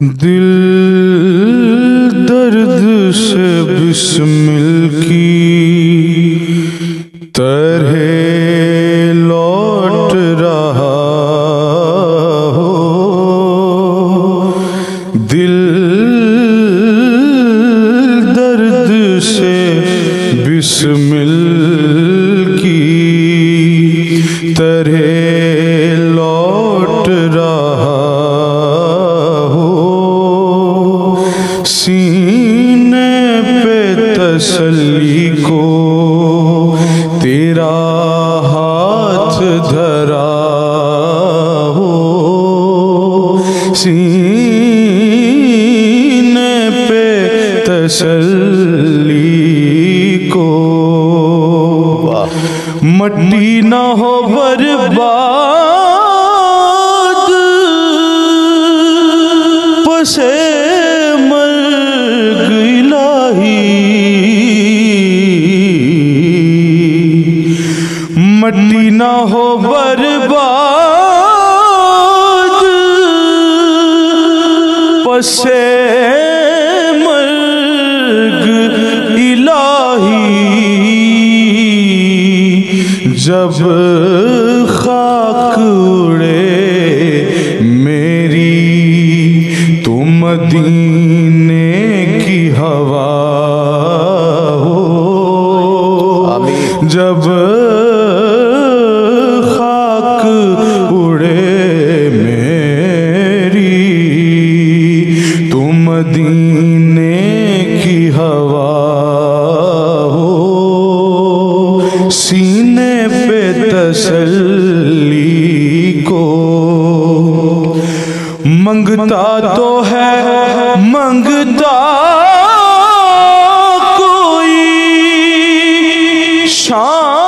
दिल दर्द से बिस्मिल की तरह लौट रहा हो। दिल दर्द से बिस्मिल की तरह लौट रहा हो। सीने पे तसल्ली को तेरा हाथ धरा हो। सीने पे तसल्ली को मट्टी ना हो बर्बाद पसे मर्ग इलाही। मट्टी ना हो बर्बाद पसे मर्ग इलाही। जब खाक उड़े मेरी तो मदीने की हवा हो। जब खाक उड़े मेरी तो मदीने की हवा हो। सीने पे तसल्ली को मंगता तो है मंगता कोई शान